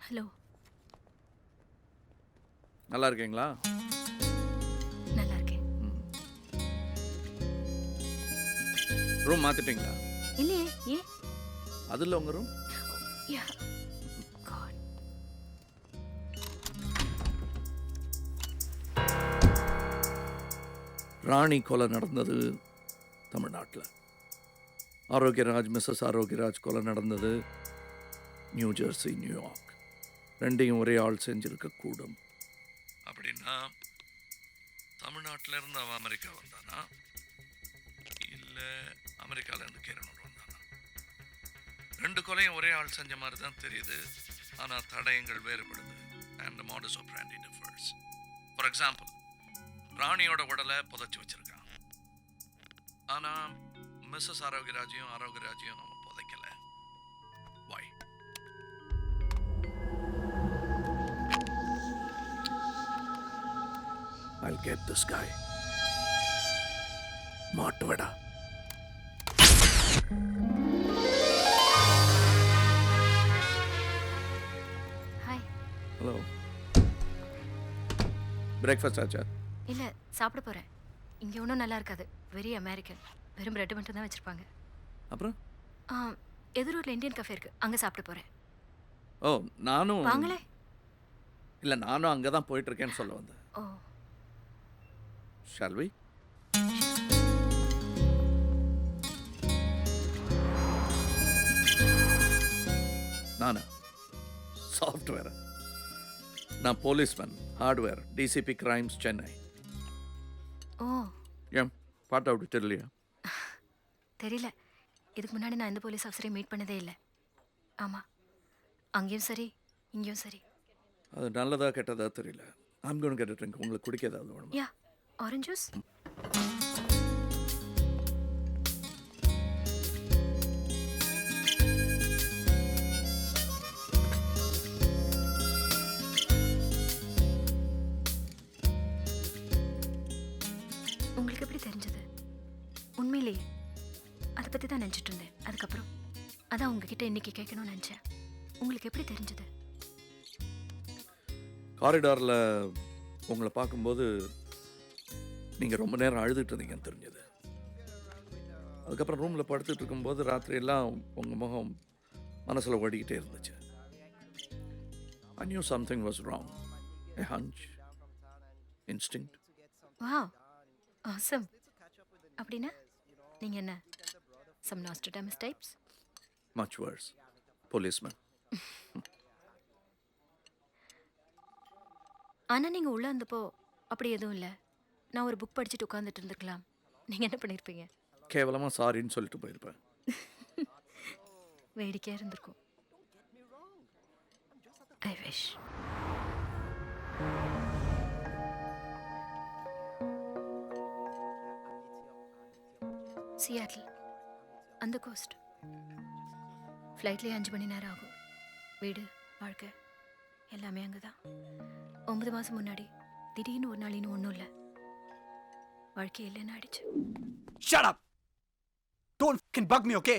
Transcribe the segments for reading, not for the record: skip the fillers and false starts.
Hello. நல்லா இருக்கீங்களா? நல்லா இருக்கேன். ரூம் மாத்திட்டீங்களா? இல்லையே. ஏன்? அதுல உங்க ரூம்? யா. காட். ராணி கொலை நடந்தது தமிழ்நாட்டில். ஆரோக்கியராஜ் மிஸ்ஸஸ் ஆரோக்கியராஜ் கொலை நடந்தது நியூ ஜெர்சி, நியூயார்க். ரெண்டையும் ஒரே ஆள் செஞ்சிருக்க கூடும். அப்படின்னா தமிழ்நாட்டில் இருந்து அவன் அமெரிக்கா வந்தானா, இல்லை அமெரிக்காவிலேருந்து கேரளூர் வந்தானா? ரெண்டு கொலையும் ஒரே ஆள் செஞ்ச மாதிரி தான் தெரியுது. ஆனால் தடயங்கள் வேறுபடுது. And the modus operandi differs. For example, ராணியோட உடலை புதைச்சி வச்சிருக்கான். ஆனால் மிஸ்ஸஸ் ஆரோக்கியராஜையும் அவன் புதைக்கல. Why? I'll get this guy. மாட்டுவடா. ஹாய். ஹலோ. பிரேக்ஃபாஸ்ட் ஆச்சா? இல்ல, சாப்பிட போறேன். இங்க ஒன்றும் நல்லா இருக்காது. Very American. வெறும் பிரெட் மட்டும் தான் வச்சிருப்பாங்க. அப்புறம்? எதிரூர்ல இந்தியன் கஃபே இருக்கு, அங்க சாப்பிட போறேன். ஓ, நானும் வாங்களே. இல்லை, நானும் அங்கே தான் போயிட்டுருக்கேன்னு சொல்ல வந்தேன். ஓ. Shall we? நானா? சாஃப்ட்வேர். நான் policeman, hardware, DCP crimes, Chennai. ஓ. ஏன் பாட்டா அப்படி தெரியலையா? தெரியல. இதுக்கு முன்னாடி நான் எந்த போலீஸ் ஆஃபீஸரையும் மீட் பண்ணதே இல்லை. ஆமா, அங்கேயும் சரி இங்கேயும் சரி. அது நல்லதா கெட்டதா தெரியல. I'm going to get a drink. உங்களுக்கு குடிக்க ஏதாவது வேணுமா? யா, ஆரஞ்சு ஜூஸ். உங்களுக்கு எப்படி தெரிஞ்சது? உண்மையிலேயே அதை பற்றி தான் நினச்சிட்டு இருந்தேன். அதுக்கப்புறம் அதான் உங்ககிட்ட இன்னைக்கு கேட்கணும்னு நினச்சேன். உங்களுக்கு எப்படி தெரிஞ்சது? காரிடாரில் உங்களை பார்க்கும்போது நீங்கள் ரொம்ப நேரம் அழுதுட்டு இருந்தீங்கன்னு தெரிஞ்சது. அதுக்கப்புறம் ரூமில் படுத்துட்டு இருக்கும்போது ராத்திரியெல்லாம் உங்கள் முகம் மனசில் ஓடிக்கிட்டே இருந்துச்சு. I knew something was wrong. A hunch. Instinct. Wow, awesome. அப்படின்னா நீங்கள் என்ன, some Nostradamus types? Much worse. Policeman. ஆனால் நீங்கள் உள்ளே இருந்தப்போ அப்படி எதுவும் இல்லை. நான் ஒரு புக் படிச்சுட்டு உட்காந்துட்டு இருந்திருக்கலாம். நீங்கள் என்ன பண்ணியிருப்பீங்க? கேவலமாக சாரின்னு சொல்லிட்டு போயிருப்பேன். வேடிக்கையாக இருந்திருக்கும். I wish. சியாட்டில், அந்த கோஸ்ட். ஃப்ளைட்லேயே 5 மணி நேரம் ஆகும். வீடு, வாழ்க்கை எல்லாமே அங்கே தான். 9 மாதம் முன்னாடி திடீர்னு ஒரு நாள் இன்னும் ஒன்றும் இல்லை, வாழ்க்கை இல்லைன்னு ஆயிடுச்சு. Shut up! Don't fucking bug me, okay?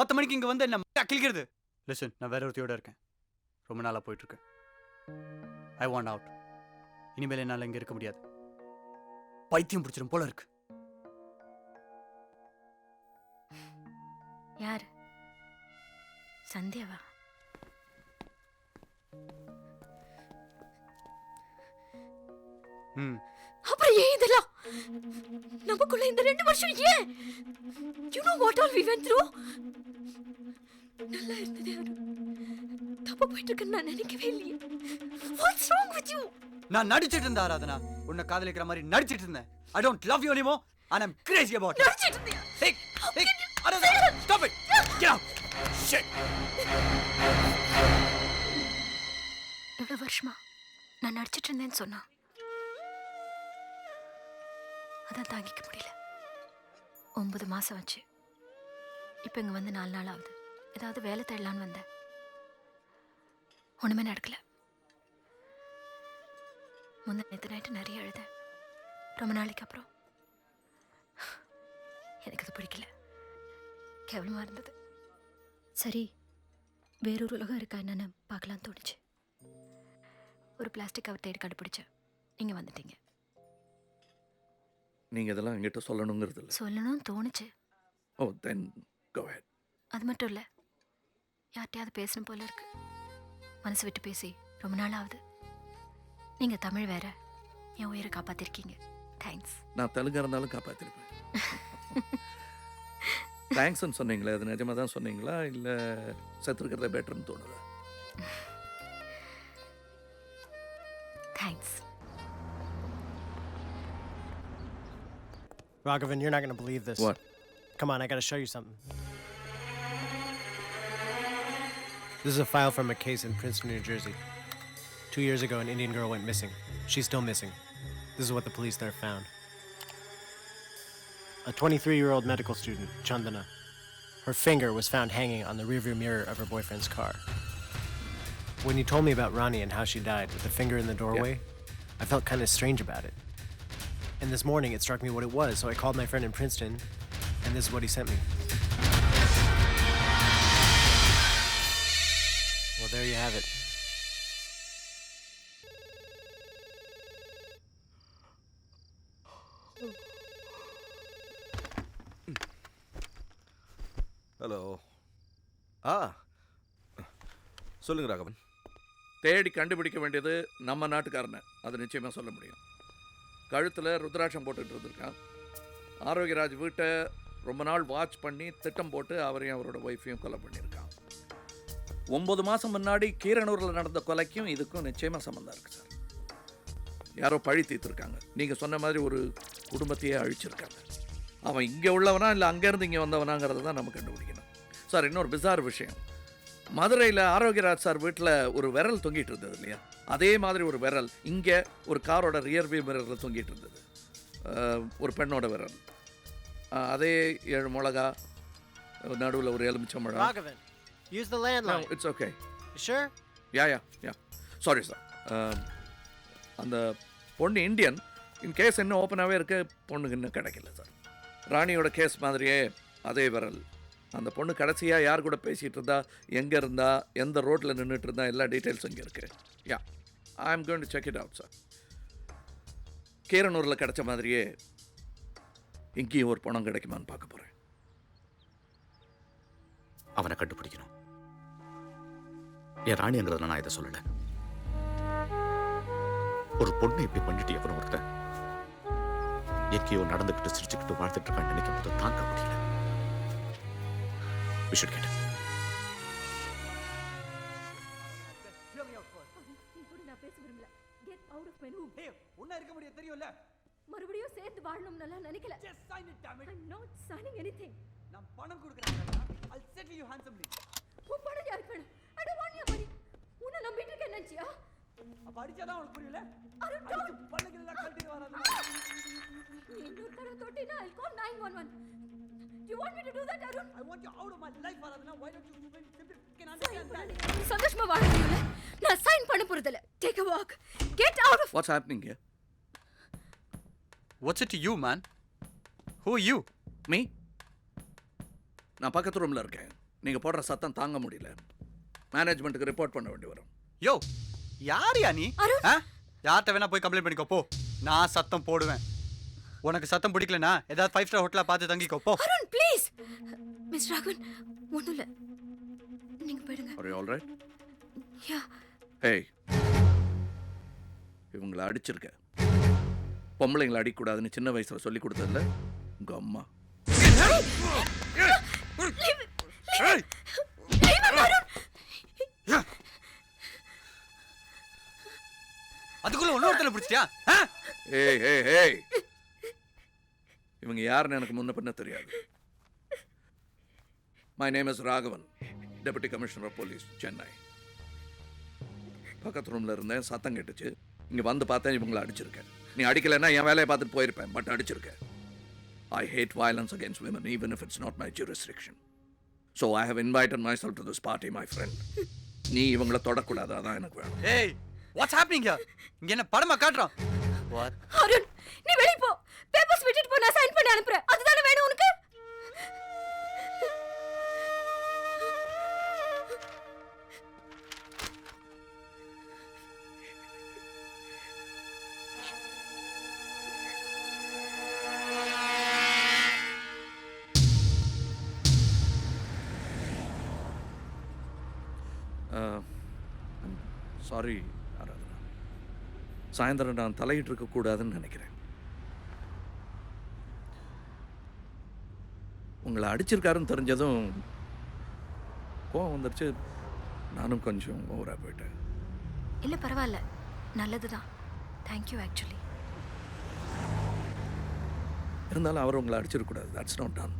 10 மணிக்கு இங்கே வந்து என்ன கிளிக்கிறது? லிசன், நான் வேற ஒருத்தையோட இருக்கேன். ரொம்ப நாளாக போயிட்டுருக்கேன். I want out. இனிமேல் என்னால் இங்கே இருக்க முடியாது. பைத்தியம் பிடிச்சிடும் போல இருக்கு. யார்? சந்தியாவா? அப்புறம் ஏன் இதெல்லாம்? நமக்குள்ள இந்த 2 வருஷம் ஏன்? You know what all we went through? நல்லா இருந்தது யாரு? தப்பா போயிட்டு இருக்குன்னு நான் நினைக்கவே இல்லையே. What's wrong with you? நான் நடிச்சிட்டு இருந்தேன் ஆராதனா. உன்னை காதலிக்கிற மாதிரி நடிச்சிட்டு இருந்தேன். I don't love you anymore and I'm crazy about you. நடிச்சிட்டு இருந்தியா? Hey, Aradhana, stop it. Get out. Shit. எவ்வளவு வருஷமா நான் நடிச்சிட்டு இருந்தேன்னு சொன்னா, அதான் தாங்கிக்க முடியல. 9 மாசம் ஆச்சு. இப்போ இங்கே வந்து 4 நாள் ஆகுது. ஏதாவது வேலை தேடலான்னு வந்தேன். ஒன்றுமே நடக்கல. நேற்று நைட்டு நிறைய அழுதேன். ரொம்ப நாளைக்கு அப்புறம் எனக்கு அது பிடிக்கல, கேவலமாக இருந்தது. சரி, வேறொரு உலகம் இருக்கா என்னன்னு பார்க்கலாம் தோணுச்சு. ஒரு பிளாஸ்டிக் கவர் தேடி கண்டுபிடிச்சேன். நீங்க வந்துட்டீங்க. நீங்கள் இதெல்லாம் என்கிட்ட சொல்லணுங்கிறது இல்லை. சொல்லணும்னு தோணுச்சு. ஓ தென் கோ ஹெட். அது மட்டும் இல்லை, யார்கிட்டயாவது பேசணும் போல இருக்கு. மனசு விட்டு பேசி ரொம்ப நாள் ஆகுது. நீங்கள் தமிழ் வேற, என் உயிரை காப்பாற்றிருக்கீங்க. தேங்க்ஸ். நான் தெலுங்கா இருந்தாலும் காப்பாற்றிருப்பேன். தேங்க்ஸ்ன்னு சொன்னீங்களே, அது நிஜமாக தான் சொன்னீங்களா இல்லை செத்துருக்கிறத பெட்டர்னு தோணுதா? Thanks. Raghavan, you're not going to believe this. What? Come on, I got to show you something. This is a file from a case in Princeton, New Jersey. 2 years ago, an Indian girl went missing. She's still missing. This is what the police there found. A 23-year-old medical student, Chandana. Her finger was found hanging on the rearview mirror of her boyfriend's car. When you told me about Rani and how she died with the finger in the doorway, I felt kind of strange about it. And this morning it struck me what it was, so I called my friend in Princeton, and this is what he sent me. Well, there you have it. Hello. ஆ சொல்லுங்க ராகவன். தேடி கண்டுபிடிக்க வேண்டியது நம்ம நாட்டுக்காரனை, அது நிச்சயமாக சொல்ல முடியும். கழுத்தில் ருத்ராட்சம் போட்டுட்டு இருந்திருக்கான். ஆரோக்கியராஜ் வீட்டை ரொம்ப நாள் வாட்ச் பண்ணி திட்டம் போட்டு அவரையும் அவரோட ஒய்ஃபையும் கொலை பண்ணியிருக்கான். 9 மாதம் முன்னாடி கீரனூரில் நடந்த கொலைக்கும் இதுக்கும் நிச்சயமாக சம்மந்தம் இருக்குது சார். யாரோ பழி தீர்த்துருக்காங்க. நீங்கள் சொன்ன மாதிரி ஒரு குடும்பத்தையே அழிச்சிருக்காங்க. அவன் இங்கே உள்ளவனா இல்லை அங்கேருந்து இங்கே வந்தவனாங்கிறத தான் நம்ம கண்டுபிடிக்கணும் சார். இன்னொரு பிசார் விஷயம், மதுரையில் ஆரோக்கியராஜ் சார் வீட்டில் ஒரு விரல் தொங்கிட்டு இருந்தது இல்லையா, அதே மாதிரி ஒரு விரல் இங்கே ஒரு காரோட ரியர்வியூ மிரரில் தொங்கிட்டு இருந்தது. ஒரு பெண்ணோட விரல். அதே 7 மிளகா, நடுவில் ஒரு எலுமிச்சம்பழம். Raghavan, use the landline. No, it's okay. You sure? Yeah. Sorry sir. அந்த பொண்ணு இந்தியன். இன் கேஸ் இன்னும் ஓப்பனாகவே இருக்கு, பொண்ணுக்கு இன்னும் கிடைக்கல சார். ராணியோட கேஸ் மாதிரியே அதே விரல். அந்த பொண்ணு கடைசியாக யார் கூட பேசிகிட்டு இருந்தா, எங்கே இருந்தா, எந்த ரோட்டில் நின்றுட்டு இருந்தா, எல்லா டீட்டெயில்ஸும் இங்கே இருக்குது. Yeah, I am going to check it out sir. கீரனூரில் கிடைச்ச மாதிரியே இங்கேயும் ஒரு பணம் கிடைக்குமான்னு பார்க்க போகிறேன். அவனை கண்டுபிடிக்கணும். என் ராணிங்கிறத நான் இதை சொல்லலை. ஒரு பொண்ணு இப்படி பண்ணிட்டு எவனும் ஒருத்தன் எங்கேயோ நடந்துக்கிட்டு சிரிச்சுக்கிட்டு வாழ்ந்துட்டு இருக்கான்னு நினைக்கும் போது தாங்க முடியல. We should get him. மறுபடியும் சேர்த்து வாழணும்னு நினைக்கல. Just sign it, damn it. I'm not signing anything. நான் பணம் கொடுக்குறேன். I'll settle you handsomely. உன் பணம் யாருக்கு வேணும்? I don't want your money. உன்னை நம்பிட்டு இருக்கேன் நினைச்சியா? அப்ப அடிச்சாதான் உனக்கு புரியல. அருண், அடிச்சு பல்லுகளெல்லாம் கழட்டிட்டு வராத. நீ இன்னொரு தடவை தொட்டினா I'll call 911. Do you want me to do that, Arun? I want you out of my life, Aradhana. Why don't you simply can understand that? சந்தோஷமா வாழ முடியல. நான் சைன் பண்ண போறதில்ல. Take a walk. Get out of. What's happening here? What's it to you, man? Who are you? Me? நான் பக்கத்து ரூமில் இருக்கேன். நீங்கள் போடுற சத்தம் தாங்க முடியல. மேனேஜ்மெண்ட்டுக்கு ரிப்போர்ட் பண்ண வேண்டி வரும். யோ, யாரியா நீ? அருண். யார்கிட்ட வேணா போய் கம்ப்ளைண்ட் பண்ணிக்கோ போ. நான் சத்தம் போடுவேன். உனக்கு சத்தம் பிடிக்கலனா ஏதாவது 5-star ஹோட்டலா பார்த்து தங்கிக்கோ போ. அருண், ப்ளீஸ். மிஸ் ராகவன், ஒண்ணும் இல்ல. நீங்க போயிடுங்க. Are you all right? Yeah. Hey. இவங்களை அடிச்சிருக்க. பொம்பளைங்களை அடிக்கூடாதுன்னு சின்ன வயசுல சொல்லி கொடுத்ததில்ல உங்க அம்மா. அதுக்குள்ள ஒன்னொருத்தனை பிடிச்சிட்டியா? ஏய் இவங்க யாருன்னு எனக்கு முன்ன பின்ன தெரியாது. My name is Raghavan, deputy commissioner of police, Chennai. பக்கத்து ரூமில் இருந்தேன், சத்தம் கேட்டுச்சு. இங்கே வந்து பார்த்தேன், இவங்களை அடிச்சிருக்கேன். நீ அடிக்கலைன்னா என் வேலையை பார்த்துட்டு போயிருப்பேன், பட் அடிச்சிருக்கேன். I hate violence against women, even if it's not my jurisdiction. So I have invited myself to this party, my friend. நீ இவங்களை தொடக்கூடாது, அதான் எனக்கு வேணும். ஏய், what's happening here? இங்க என்ன படமா காட்டுறான்? What? அருண், நீ வெளிய போ. பேப்பர்ஸ் விட்டுட்டு போ, நான் சைன் பண்ணி அனுப்புறேன். அதுதானே வேணும் உனக்கு? சாரி ஆராதனா, சாயந்தரம் நான் தலையிட்டு இருக்கக்கூடாதுன்னு நினைக்கிறேன். உங்களை அடிச்சிருக்காருன்னு தெரிஞ்சதும் கோவம் வந்துருச்சு. நானும் கொஞ்சம் ஓவராக போயிட்டேன். இல்லை பரவாயில்ல, நல்லது தான். Thank you actually. இருந்தாலும் அவர் உங்களை அடிச்சிருக்கக்கூடாது. That's not done.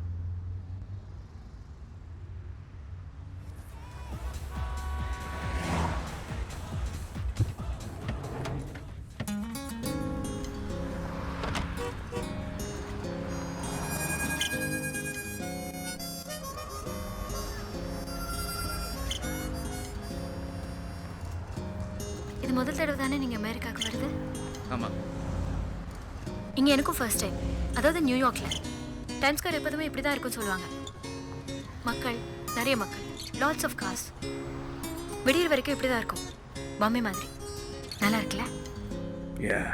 இது முதல் தடவை தானே நீங்கள் அமெரிக்காவுக்கு வருது? ஆமாம். இங்கே எனக்கும் ஃபர்ஸ்ட் டைம். அதாவது நியூயார்க்கில். டைம் ஸ்கொயர் எப்போதுமே இப்படி தான் இருக்குன்னு சொல்லுவாங்க. மக்கள், நிறைய மக்கள், லாட்ஸ் ஆஃப் காஸ். விடியற வரைக்கும் இப்படி தான் இருக்கும். பாம்பே மாதிரி. நல்லா இருக்குல்ல? Yeah.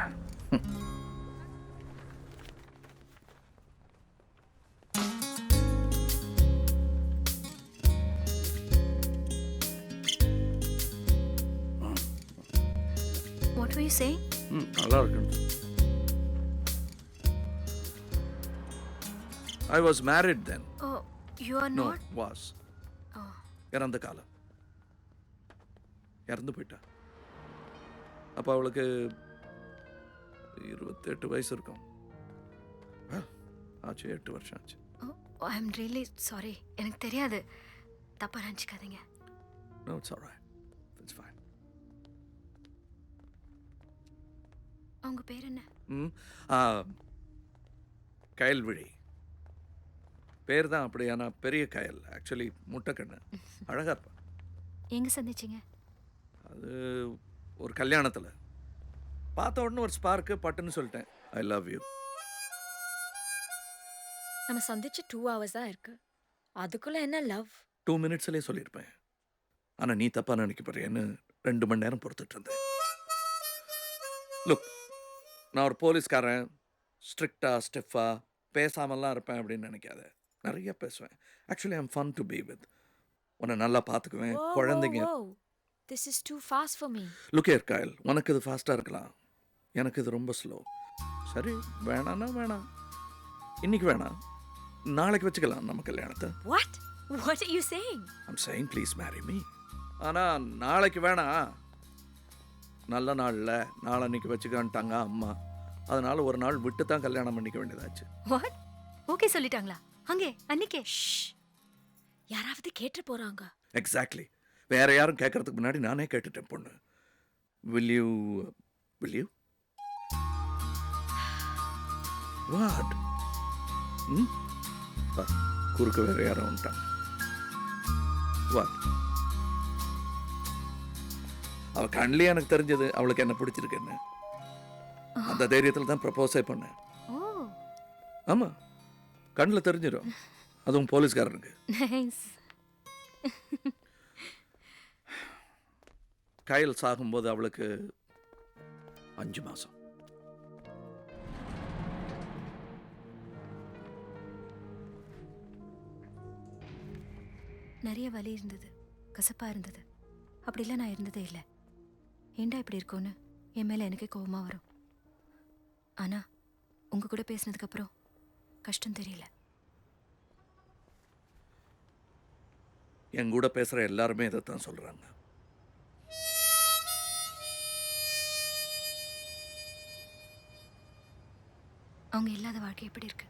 What were you saying? நல்லா இருக்கு. I was married then. Oh, you are No, not? was. Oh. இறந்த காலம். இறந்து போயிட்டா. அப்போ அவளுக்கு 28 வயசு இருக்கும். ஆச்சு, 8 வருஷம் ஆச்சு. Oh, I'm really sorry. எனக்கு தெரியாது. தப்பா நினச்சிக்காதீங்க. No, it's all right. It's fine. அவங்க பேர் என்ன? கயல்விழி. பேர் தான் அப்படி, ஆனால் பெரிய கயல். ஆக்சுவலி முட்டைக்கண்ணு. அழகாக இருப்பான். எங்கே சந்திச்சிங்க? அது ஒரு கல்யாணத்தில் பார்த்த உடனே ஒரு ஸ்பார்க்கு பட்டுன்னு சொல்லிட்டேன். I love you. நம்ம சந்திச்சு 2 hours தான் இருக்கு. அதுக்குள்ள என்ன லவ்? 2 minutesலேயே சொல்லியிருப்பேன். ஆனால் நீ தப்பாக நினைக்க போறேன்னு 2 மணி நேரம் பொறுத்துட்டு இருந்தேன். லுக், நான் ஒரு போலீஸ்காரன், ஸ்ட்ரிக்டாக ஸ்டெஃபாக பேசாமலாம் இருப்பேன் அப்படின்னு நினைக்காத. நிறைய பேசுவேன். Actually I'm fun to be with. உன்னை நல்லா பார்த்துக்குவேன். குழந்தைங்க. This is too fast for me. Look here Kayal, உனக்கு இது ஃபாஸ்ட்டாக இருக்கலாம், எனக்கு இது ரொம்ப ஸ்லோ. சரி, வேணான்னா வேணாம். இன்னைக்கு வேணாம், நாளைக்கு வச்சுக்கலாம் நம்ம கல்யாணத்தை. What? What are you saying? I'm saying please marry me. ஆனால் நாளைக்கு வேணாம். நல்ல நாளில் நாளன்னைக்கு வச்சுக்கான்ட்டாங்க அம்மா. அதனால ஒரு நாள் விட்டு தான் கல்யாணம் பண்ணிக்க வேண்டியதாச்சு. வாட்? ஓகே சொல்லிட்டாங்களா? அங்கே அன்னைக்கே? யாராவது கேட்டு போறாங்க. எக்ஸாக்ட்லி. வேற யாரும் கேட்கறதுக்கு முன்னாடி நானே கேட்டுட்டேன் பொண்ணு. Will you? What? குறுக்க வேற யாரும் வந்துட்டாங்க. What? அவ கண்ணிலே எனக்கு தெரிஞ்சது அவளுக்கு என்ன பிடிச்சிருக்குன்னு. அந்த தைரியத்தில் தான் ப்ரப்போஸே பண்ணேன். ஓ, ஆமாம், கண்ணில் தெரிஞ்சிடும். அதுவும் போலீஸ்காரனுக்கு. நைஸ். கயல் சாகும்போது அவளுக்கு 5 மாதம். நிறைய வலி இருந்தது, கசப்பாக இருந்தது. அப்படிலாம் நான் இருந்ததே இல்லை. ஏண்டா இப்படி இருக்கும்னு என் மேலே எனக்கே கோபமாக வரும். ஆனால் உங்கள் கூட பேசினதுக்கப்புறம் கஷ்டம் தெரியல. என் கூட பேசுகிற எல்லாருமே இதை தான் சொல்கிறாங்க. அவங்க இல்லாத வாழ்க்கை எப்படி இருக்கு?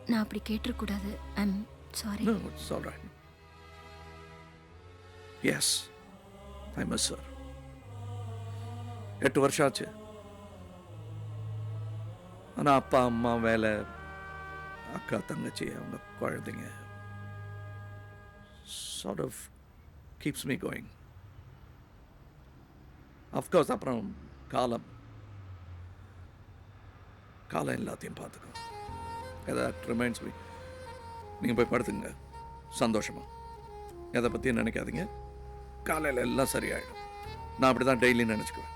நான் அப்படி கேட்டிருக்கூடாது. I'm sorry. No, it's all right. Yes, I miss her. 8 வருஷம் ஆச்சு. ஆனால் அப்பா அம்மா வேலை, அக்கா தங்கச்சி, அவங்க குழந்தைங்க sort of keeps me going. Of course, அப்புறம் காலம் எல்லாத்தையும் பார்த்துக்கும். That reminds me. நீங்கள் போய் படுத்துங்க சந்தோஷமா. எதை பற்றியும் நினைக்காதீங்க. காலையில் எல்லாம் சரியாயிடும். நான் அப்படி தான் டெய்லி நினச்சிக்குவேன்.